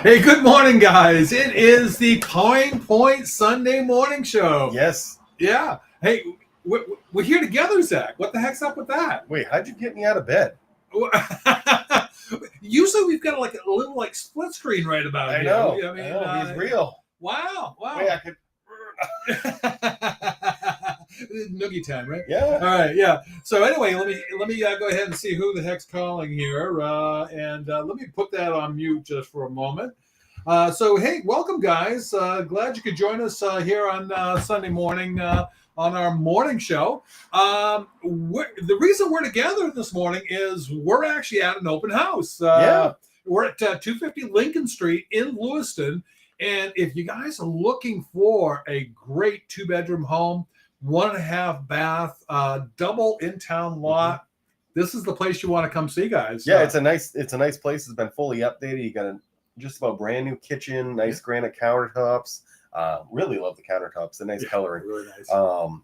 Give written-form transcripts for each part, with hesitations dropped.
Hey, good morning, guys. It is the Point Sunday morning show. Yes. Yeah. Hey, we're here together, Zach. What the heck's up with that? Wait, how'd you get me out of bed? Usually we've got like a little like split screen right about I here. know. I mean, I know. He's real. Wow. Wait, I could. Noogie time, right? Yeah. All right, yeah. So anyway, let me go ahead and see who the heck's calling here, and let me put that on mute just for a moment. So hey, welcome, guys. Glad you could join us here on Sunday morning on our morning show. The reason we're together this morning is we're actually at an open house. Yeah. We're at 250 Lincoln Street in Lewiston. And if you guys are looking for a great 2-bedroom home, 1.5 bath, double in town lot, this is the place you want to come see, guys. Yeah, it's a nice place. It's been fully updated. You got a just about brand new kitchen, nice granite countertops. Really love the countertops. The nice coloring. Really nice.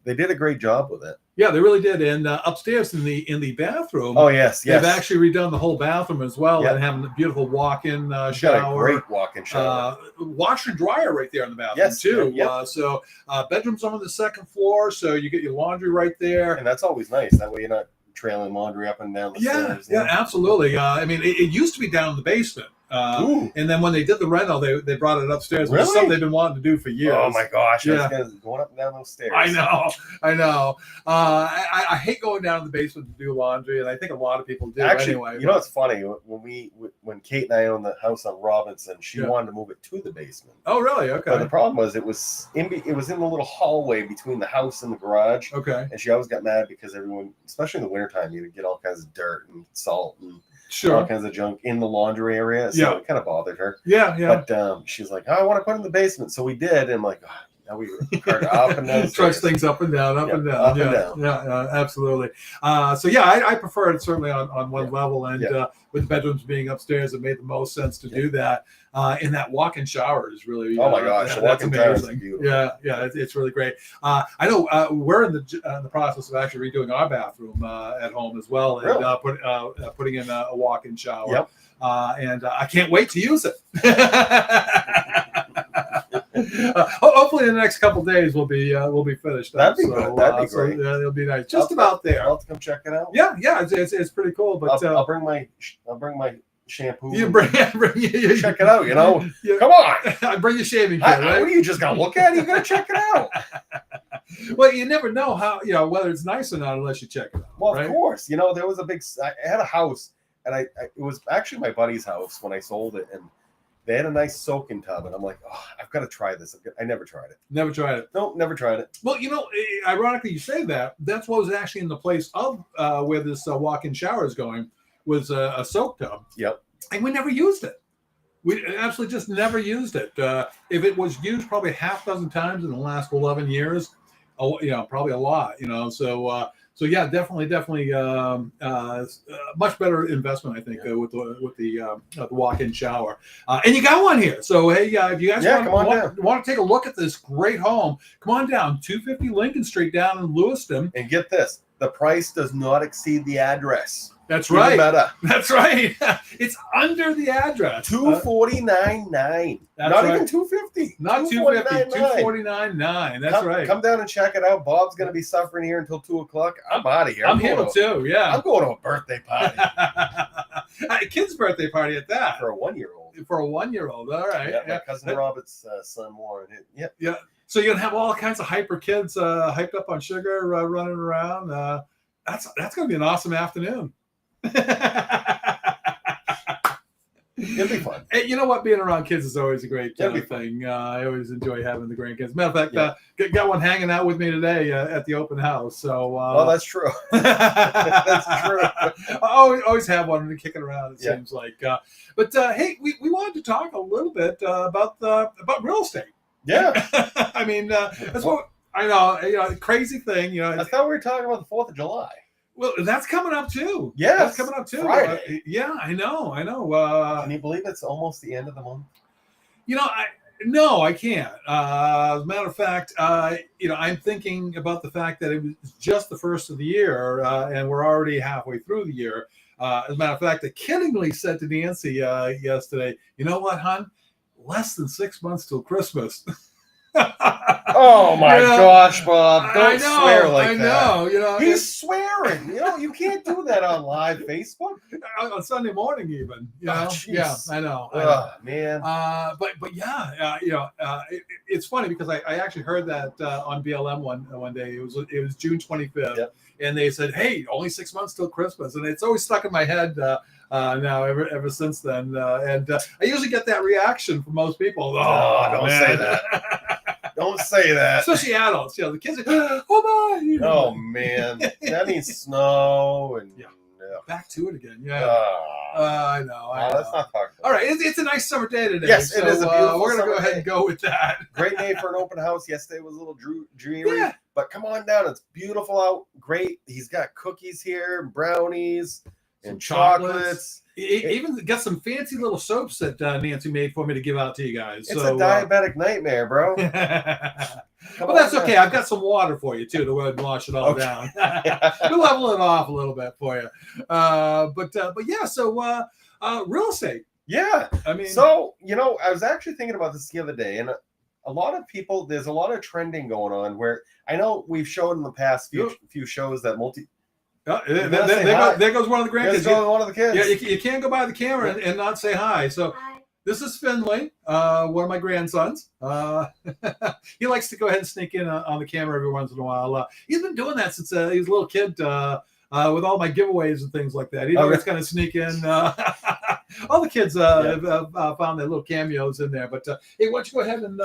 They did a great job with it. Yeah, they really did. And upstairs in the bathroom, oh yes, they've actually redone the whole bathroom as well, Yep. and having a beautiful walk-in Got shower. a great walk-in shower. Washer and dryer right there in the bathroom too. Yep. So bedrooms on the second floor, so you get your laundry right there. And that's always nice. That way you're not trailing laundry up and down the stairs. Yeah, absolutely. I mean, it used to be down in the basement. And then when they did the rental, they brought it upstairs, which is something they've been wanting to do for years. Oh my gosh! Yeah. Going up and down those stairs. I know. I hate going down to the basement to do laundry, and I think a lot of people do. Actually, anyway. You know what's funny? When Kate and I owned the house on Robinson, she wanted to move it to the basement. Oh, really? Okay. But the problem was it was in the little hallway between the house and the garage. Okay. And she always got mad because everyone, especially in the wintertime, you would get all kinds of dirt and salt and all kinds of junk in the laundry area. So it kind of bothered her. Yeah. But she's like, oh, I want to put it in the basement. So we did. And I'm like, oh, now we cart up and down. Trudge things up and down, up and down. Yeah, absolutely. So yeah, I prefer it certainly on one level, and with the bedrooms being upstairs, it made the most sense to do that. And that walk-in shower is really oh my gosh, that's amazing. Beautiful. Yeah, it's really great. I know we're in the process of actually redoing our bathroom at home as well, and putting in a walk-in shower. Yep. And I can't wait to use it. Hopefully in the next couple of days we'll be finished. That'd be good. That'd be great. So, it'll be nice. Just about there. I'll have to come check it out. Yeah, it's pretty cool. But I'll bring my shampoo. You bring check it out. You know, come on. I bring your shaving kit. Right? What are you just gonna look at it? You gotta check it out. Well, you never know how whether it's nice or not unless you check it out. Well, of course. There was I had a house, and it was actually my buddy's house when I sold it, and they had a nice soaking tub, and I'm like, oh, I've got to try this. I never tried it. Never tried it. No, never tried it. Well, ironically, you say that. That's what was actually in the place of where this walk-in shower is going, was a soak tub. Yep. And we never used it. We absolutely just never used it. If it was used probably half dozen times in the last 11 years, probably a lot. So yeah, definitely, much better investment, I think, with the walk-in shower. And you got one here. So hey, if you guys want to take a look at this great home, come on down, 250 Lincoln Street down in Lewiston. And get this: the price does not exceed the address. That's right. Better. That's right. It's under the address. $249,900. Not even $250. Not $250. $249,900. That's right. Come down and check it out. Bob's going to be suffering here until 2:00. I'm out of here. I'm here too. Yeah. I'm going to a birthday party. A kid's birthday party at that. For a 1-year-old. For a 1-year-old. All right. Yeah, my cousin Robert's son Warren. Yeah. So you're gonna have all kinds of hyper kids hyped up on sugar running around. That's gonna be an awesome afternoon. It'll be fun. And you know what? Being around kids is always a great thing. I always enjoy having the grandkids. Matter of fact, got one hanging out with me today at the open house. So, well, that's true. That's true. I always have one kicking around. It seems like. But hey, we wanted to talk a little bit about real estate. Yeah. I mean, that's what I know. Crazy thing. I thought we were talking about the 4th of July. Well, that's coming up too. Yeah, that's coming up too. Friday. Yeah, I know. Can you believe it's almost the end of the month? No, I can't. As a matter of fact, I'm thinking about the fact that it was just the first of the year, and we're already halfway through the year. As a matter of fact, I kiddingly said to Nancy yesterday, you know what, hon? less than 6 months till Christmas. Oh my gosh, Bob! Don't swear like that. You know, he's swearing. You know, you can't do that on live Facebook on Sunday morning, even. You know, yeah, I know. Oh man. But yeah, you know, it's funny because I actually heard that on BLM one day. It was June 25th, Yep. and they said, "Hey, only 6 months till Christmas," and it's always stuck in my head. Now ever since then, and I usually get that reaction from most people. Oh, don't man. say that. Don't say that. Especially adults, you know, the kids are, oh my. Oh man, that means snow and back to it again. Yeah, I know. Let's not talk about All right, it's a nice summer day today. Yes, it is a beautiful we're gonna summer go ahead day. and go with that. Great day for an open house. Yesterday was a little dreary, Yeah. but come on down. It's beautiful out. Great. He's got cookies here, brownies, and chocolates. Even got some fancy little soaps that Nancy made for me to give out to you guys. It's a diabetic nightmare, bro. Well, that's okay. I've got some water for you too to go ahead and wash it all down. We'll level it off a little bit for you. But yeah. So real estate. Yeah. I mean, so you know, I was actually thinking about this the other day, and a lot of people, there's a lot of trending going on where I know we've shown in the past few shows that there goes one of the grandkids. One of the kids. Yeah, you can't go by the camera and not say hi. So this is Finley, one of my grandsons. He likes to go ahead and sneak in on the camera every once in a while. He's been doing that since he was a little kid with all my giveaways and things like that. He always kind of sneak in. All the kids have found their little cameos in there. But hey, why don't you go ahead and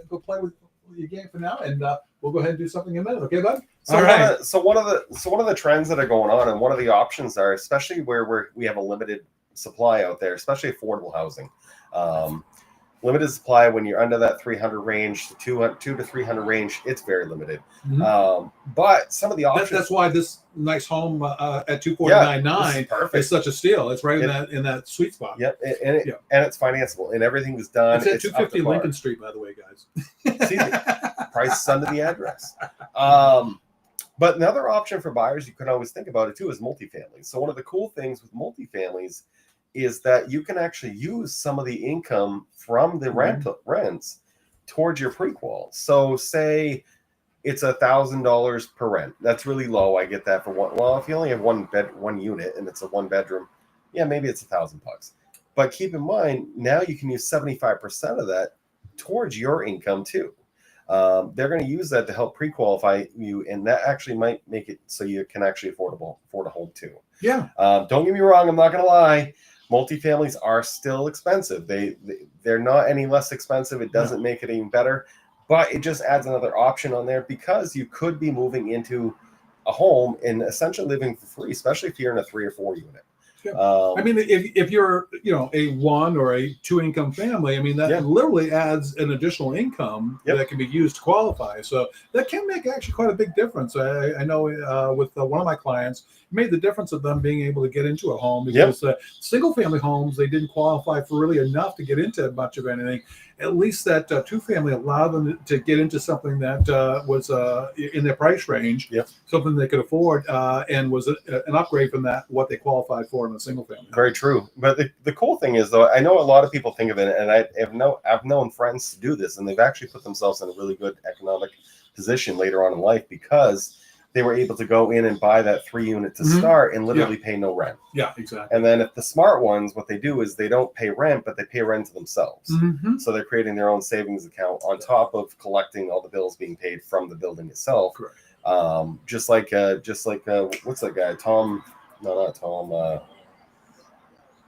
go play with your game for now, and we'll go ahead and do something in a minute. Okay, bud? So one of the trends that are going on, and one of the options are, especially where we have a limited supply out there, especially affordable housing. Limited supply when you're under that 300 range, the 200 to 300 range, it's very limited. Mm-hmm. But some of the options. That's why this nice home at 249.9 is such a steal. It's right in that sweet spot. Yep, and it's financeable, and everything is done. It's at 250 Lincoln Street, by the way, guys. See, price is under the address. But another option for buyers, you can always think about it too, is multifamily. So one of the cool things with multifamilies is that you can actually use some of the income from the rents towards your prequal. So say it's $1,000 per rent. That's really low. I get that for one. Well, if you only have one unit and it's a 1 bedroom, yeah, maybe it's $1,000. But keep in mind, now you can use 75% of that towards your income too. They're going to use that to help pre-qualify you, and that actually might make it so you can actually afford a home too. Yeah. Don't get me wrong. I'm not going to lie. Multifamilies are still expensive. They're not any less expensive. It doesn't make it even better, but it just adds another option on there because you could be moving into a home and essentially living for free, especially if you're in a 3 or 4 unit. I mean, if you're a 1 or a 2 income family, I mean that literally adds an additional income that can be used to qualify. So that can make actually quite a big difference. I know with one of my clients, it made the difference of them being able to get into a home because single family homes, they didn't qualify for really enough to get into much of anything. At least that 2 family allowed them to get into something that was in their price range, something they could afford, and was an upgrade from what they qualified for in a single family. Very true. But the cool thing is, though, I know a lot of people think of it, and I've known friends to do this, and they've actually put themselves in a really good economic position later on in life because they were able to go in and buy that 3 unit to start and literally pay no rent. Yeah, exactly. And then if the smart ones, what they do is they don't pay rent, but they pay rent to themselves. So they're creating their own savings account on top of collecting all the bills being paid from the building itself. Correct. Just like what's that guy? Tom? No, not Tom.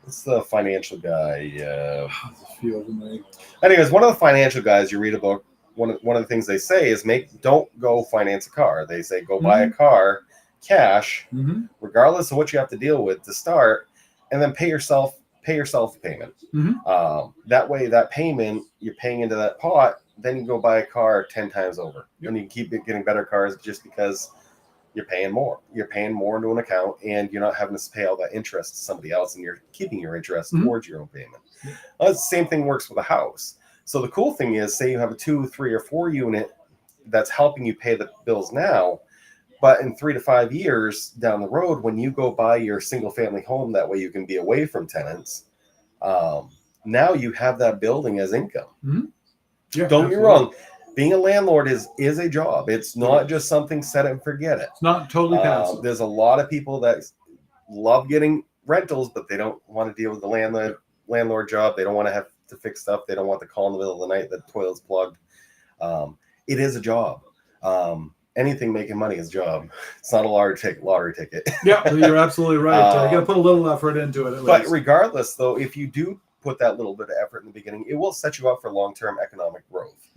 What's the financial guy? There's a few of them. Anyways, one of the financial guys you read a book. One of the things they say is don't go finance a car. They say go buy a car cash, regardless of what you have to deal with to start, and then pay yourself the payment. That way, that payment you're paying into that pot, then you go buy a car 10 times over, and you keep getting better cars just because you're paying more. You're paying more into an account, and you're not having to pay all that interest to somebody else, and you're keeping your interest towards your own payment. The same thing works with a house. So the cool thing is, say you have a 2, 3, or 4 unit that's helping you pay the bills now, but in 3 to 5 years down the road, when you go buy your single family home, that way you can be away from tenants, now you have that building as income. Mm-hmm. Yeah, don't get me wrong. Being a landlord is a job. It's not just something set it and forget it. It's not totally passive. There's a lot of people that love getting rentals, but they don't want to deal with the landlord job. They don't want to have to fix stuff. They don't want to call in the middle of the night that the toilet's plugged. It is a job. Anything making money is a job. It's not a lottery ticket. Yeah, you're absolutely right. You got to put a little effort into it. But regardless, though, if you do put that little bit of effort in the beginning, it will set you up for long-term economic growth,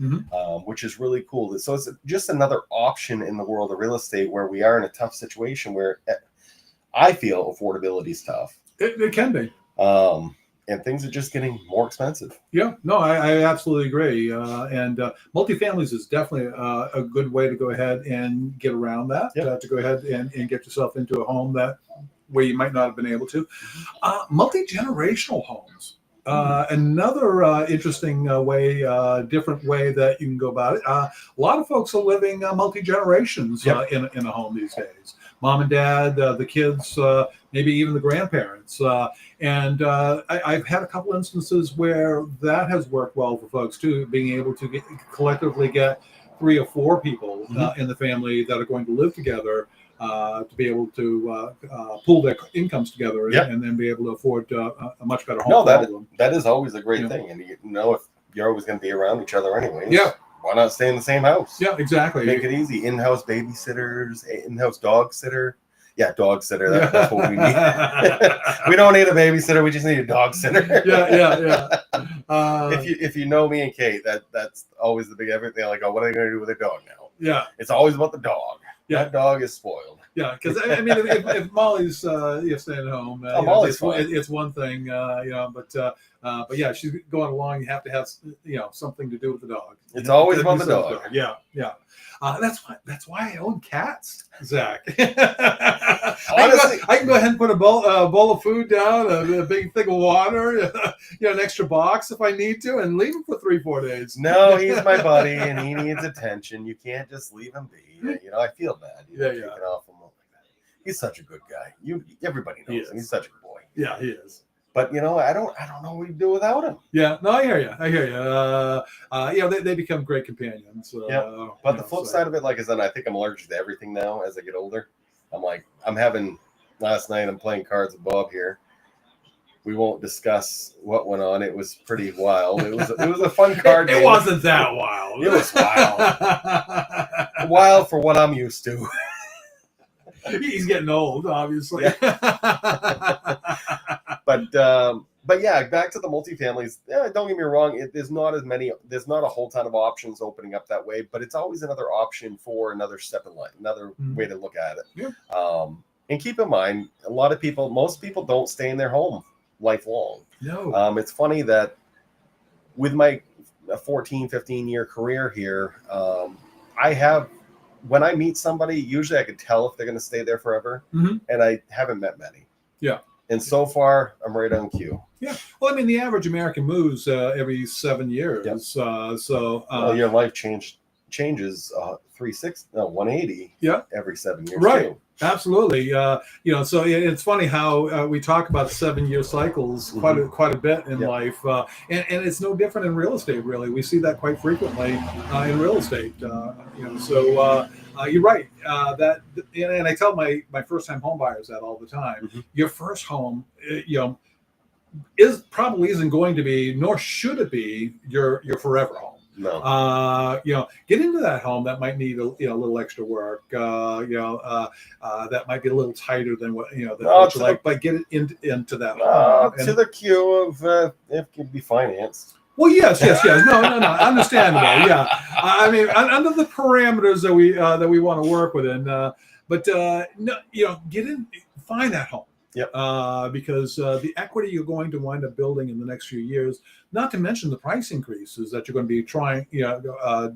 which is really cool. So it's just another option in the world of real estate where we are in a tough situation where I feel affordability is tough. It can be. And things are just getting more expensive. Yeah, no, I absolutely agree. And multifamilies is definitely a good way to go ahead and get around that, to go ahead and get yourself into a home that way you might not have been able to. Multi-generational homes. Another interesting way, different way that you can go about it. A lot of folks are living multi-generations in a home these days. Mom and dad, the kids, maybe even the grandparents. And I've had a couple instances where that has worked well for folks too, being able to collectively get 3 or 4 people in the family that are going to live together. To be able to pool their incomes together and then be able to afford a much better home. No, that is always a great thing. And if you're always going to be around each other anyways, why not stay in the same house? Yeah, exactly. Make it easy. In-house babysitters, in-house dog sitter. Yeah, dog sitter. That's what we need. We don't need a babysitter. We just need a dog sitter. Yeah. If you know me and Kate, that's always the big everything. Like, oh, what are they going to do with their dog now? Yeah. It's always about the dog. Yeah. That dog is spoiled. Yeah, because I mean, if Molly's staying at home, it's one thing, but yeah, she's going along. You have to have something to do with the dog. It's always about the dog. Yeah. That's why I own cats, Zach. Honestly, I can go ahead and put a bowl of food down, a big thing of water, an extra box if I need to, and leave him for 3-4 days. No, he's my buddy, and he needs attention. You can't just leave him be. I feel bad. Taking off him like that. He's such a good guy. Everybody knows him. He's such a good boy. Yeah, he is. But I don't know what we'd do without him. Yeah, no, I hear you. They become great companions. But the flip side of it, is that I think I'm allergic to everything now as I get older. Last night I'm playing cards with Bob here. We won't discuss what went on. It was pretty wild. It was a fun card game. It wasn't that wild. It was wild. Wild for what I'm used to. He's getting old, obviously. Yeah. But yeah, back to the multifamilies. Don't get me wrong. There's not a whole ton of options opening up that way, but it's always another option for another step in line, another way to look at it. Yeah. And keep in mind, most people don't stay in their home lifelong. No. It's funny that with my 14, 15-year career here, when I meet somebody, usually I could tell if they're going to stay there forever, and I haven't met many. Yeah. And so far, I'm right on cue. Yeah. Well, I mean, the average American moves every 7 years. Yep. Your life changes 180 every 7 years. Right. Too. Absolutely. So it's funny how we talk about 7-year cycles quite a bit in life. And it's no different in real estate, really. We see that quite frequently in real estate. You're right. And I tell my first-time home buyers that all the time. Your first home, probably isn't going to be, nor should it be, your forever home. No. Get into that home that might need a little extra work. That might be a little tighter than what you like, but get it into that home. To the queue of if it can be financed. Well, yes. No, understandable. Yeah, I mean, under the parameters that we want to work within. Get in, find that home. Yep. Because the equity you're going to wind up building in the next few years, not to mention the price increases that you're going to be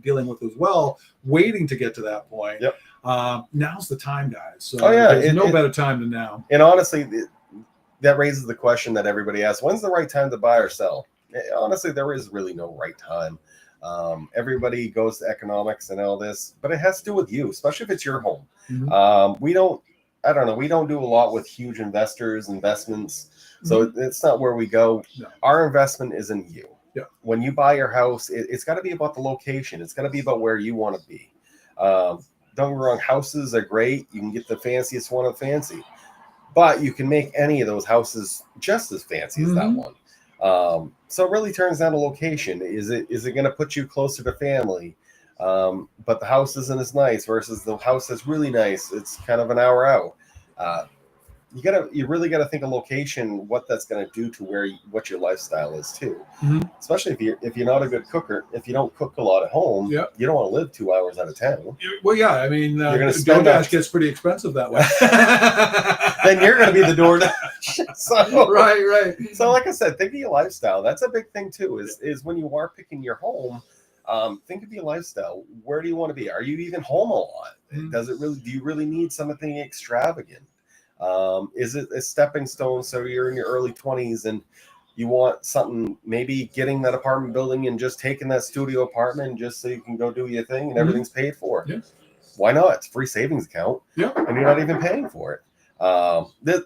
dealing with as well, waiting to get to that point. Yep. Now's the time, guys. There's no better time than now. And honestly, that raises the question that everybody asks: when's the right time to buy or sell? Honestly, there is really no right time. Everybody goes to economics and all this, but it has to do with you, especially if it's your home. We don't I don't know. We don't do a lot with huge investments. So it's not where we go. No. Our investment is in you. Yeah. When you buy your house, it's got to be about the location. It's got to be about where you want to be. Don't get me wrong. Houses are great. You can get the fanciest one of fancy, but you can make any of those houses just as fancy as that one. So it really turns down to location. Is it going to put you closer to family? But the house isn't as nice versus the house that's really nice. It's kind of an hour out. You really gotta think of location, what that's gonna do to what your lifestyle is too. Especially if you're not a good cooker, if you don't cook a lot at home, you don't want to live 2 hours out of town. Well, yeah, I mean, you're gonna spend DoorDash gets pretty expensive that way. Then you're gonna be the DoorDash. So, right. So, like I said, think of your lifestyle. That's a big thing too. Is when you are picking your home. Think of your lifestyle. Where do you want to be? Are you even home a lot? Do you really need something extravagant? Is it a stepping stone? So you're in your early 20s and you want something, maybe getting that apartment building and just taking that studio apartment just so you can go do your thing and everything's paid for. Yeah. Why not? It's a free savings account. Yeah. And you're not even paying for it.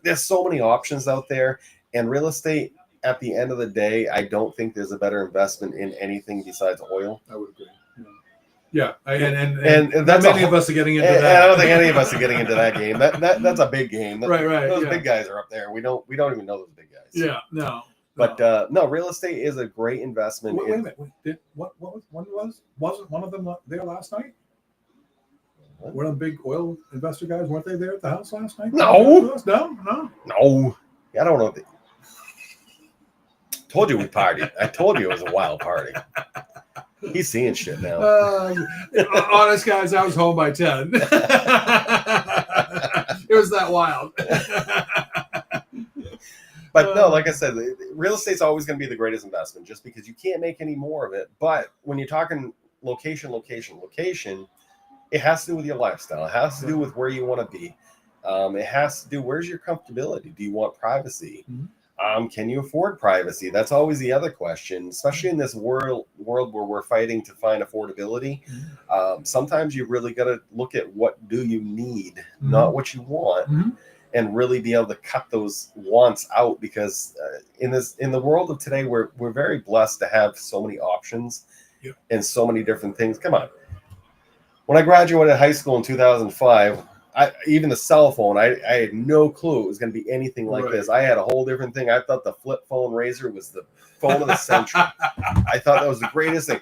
There's so many options out there, and real estate, at the end of the day, I don't think there's a better investment in anything besides oil. I would agree. Yeah, and that's many of us are getting into that. I don't think any of us are getting into that game. That's a big game. Right. Those big guys are up there. We don't even know those big guys. Yeah, no. But no, real estate is a great investment. Wait a minute. Wasn't one of them there last night? What? One of the big oil investor guys, weren't they there at the house last night? No. I don't know. Told you we partied. I told you it was a wild party. He's seeing shit now. Honest guys, I was home by 10. It was that wild. But no, like I said, real estate's always going to be the greatest investment just because you can't make any more of it. But when you're talking location, it has to do with your lifestyle. It has to do with where you want to be. It has to do, where's your comfortability? Do you want privacy? Can you afford privacy? That's always the other question, especially in this world where we're fighting to find affordability. Sometimes you really got to look at what do you need, not what you want, and really be able to cut those wants out. Because in the world of today, we're very blessed to have so many options and so many different things. Come on, when I graduated high school in 2005. Even the cell phone, I had no clue it was going to be anything like this. I had a whole different thing. I thought the flip phone Razor was the phone of the century. I thought that was the greatest thing.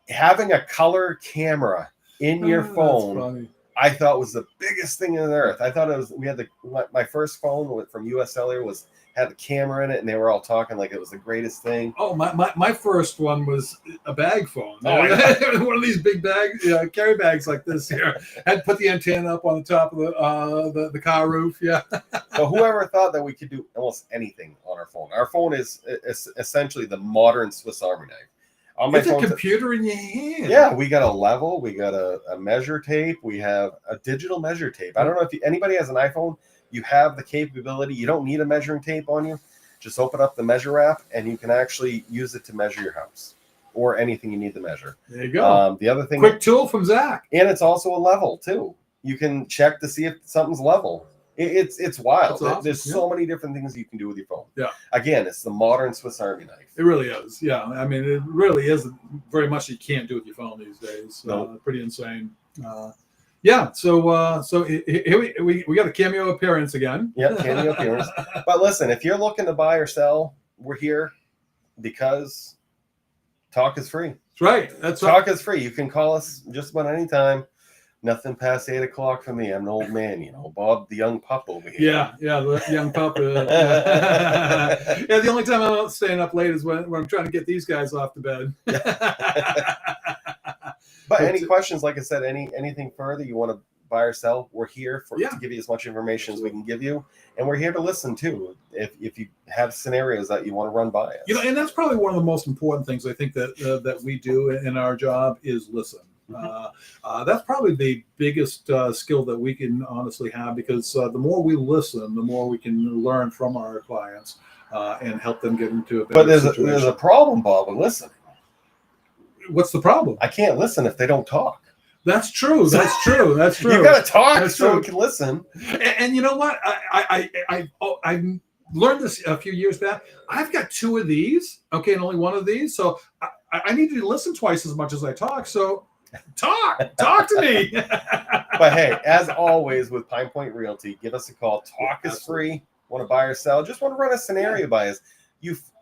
Having a color camera in your phone, I thought was the biggest thing on earth. I thought it was. We had my first phone from US Cellular had a camera in it, and they were all talking like it was the greatest thing. Oh, my first one was a bag phone. One of these big bags, carry bags like this here. Had to put the antenna up on the top of the car roof. Yeah. So whoever thought that we could do almost anything on our phone? Our phone is essentially the modern Swiss Army knife. It's a computer in your hand. Yeah, we got a level, we got a measure tape, we have a digital measure tape. I don't know if anybody has an iPhone. You have the capability. You don't need a measuring tape on you. Just open up the measure app, and you can actually use it to measure your house or anything you need to measure. There you go. The other thing, quick tool from Zach, and it's also a level too. You can check to see if something's level. It's wild. Awesome. There's so many different things you can do with your phone. Yeah. Again, it's the modern Swiss Army knife. It really is. Yeah. I mean, it really is very much you can't do with your phone these days. Nope. Pretty insane. Yeah, so here we got a cameo appearance again. Yeah, cameo appearance. But listen, if you're looking to buy or sell, we're here because talk is free. That's right. Talk is free. You can call us just about any time. Nothing past 8 o'clock for me. I'm an old man, Bob, the young pup over here. Yeah, the young pup. Yeah, the only time I'm not staying up late is when I'm trying to get these guys off to bed. But any questions, like I said, anything further you want to buy or sell, we're here to give you as much information as we can give you. And we're here to listen too. If you have scenarios that you want to run by us. And that's probably one of the most important things I think that we do in our job is listen. That's probably the biggest skill that we can honestly have, because the more we listen, the more we can learn from our clients and help them get into a better situation. There's a problem, Bob, with listening. What's the problem? I can't listen if they don't talk. That's true. That's true. That's true. You got to talk That's so true. we can listen. And you know what? I learned this a few years back. I've got 2 of these, okay, and only 1 of these. So I need to listen twice as much as I talk. So talk to me. But hey, as always with Pine Point Realty, give us a call. Talk is free. Want to buy or sell? Just want to run a scenario by us.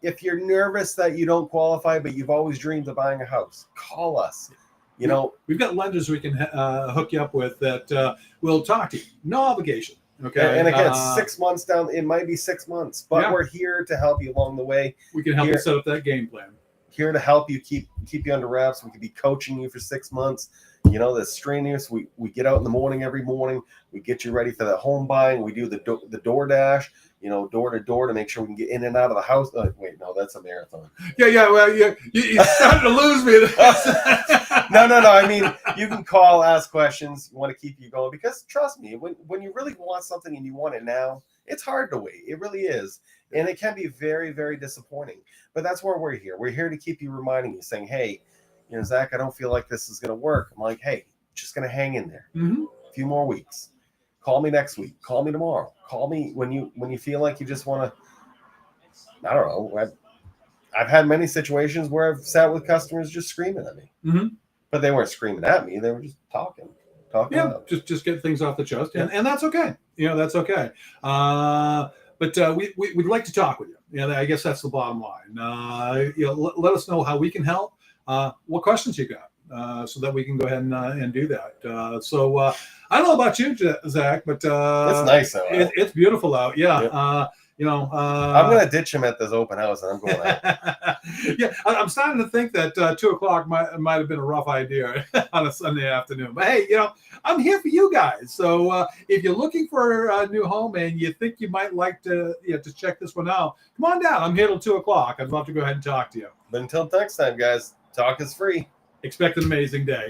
If you're nervous that you don't qualify, but you've always dreamed of buying a house, call us. You know, we've got lenders we can hook you up with that will talk to you. No obligation. Okay. And again, 6 months down, it might be 6 months, but we're here to help you along the way. We can help you set up that game plan. Here to help you keep you under wraps. We could be coaching you for 6 months. You know, the strenuous. We get out in the morning every morning. We get you ready for that home buying. We do the DoorDash, you know, door to door to make sure we can get in and out of the house. Wait, no, that's a marathon. Yeah. Well, you're starting to lose me. No. I mean, you can call, ask questions. You want to keep you going because trust me, when you really want something and you want it now, it's hard to wait. It really is. And it can be very, very disappointing. But that's why we're here. We're here to keep you reminding you, saying, hey, you know, Zach, I don't feel like this is going to work. I'm like, hey, just going to hang in there. A few more weeks. Call me next week. Call me tomorrow. Call me when you feel like you just want to, I don't know. I've had many situations where I've sat with customers just screaming at me. But they weren't screaming at me. They were just talking. Yeah, just get things off the chest. And that's okay. You know, that's okay. But we'd like to talk with you. You know, I guess that's the bottom line. You know, let us know how we can help. What questions you got, so that we can go ahead and do that. So I don't know about you, Zach, but it's nice out. It's beautiful out. Yeah. You know, I'm gonna ditch him at this open house, and I'm going out. Yeah, I'm starting to think that 2:00 might have been a rough idea on a Sunday afternoon. But hey, you know, I'm here for you guys. So if you're looking for a new home and you think you might like to check this one out, come on down. I'm here till 2:00. I'd love to go ahead and talk to you. But until next time, guys, talk is free. Expect an amazing day.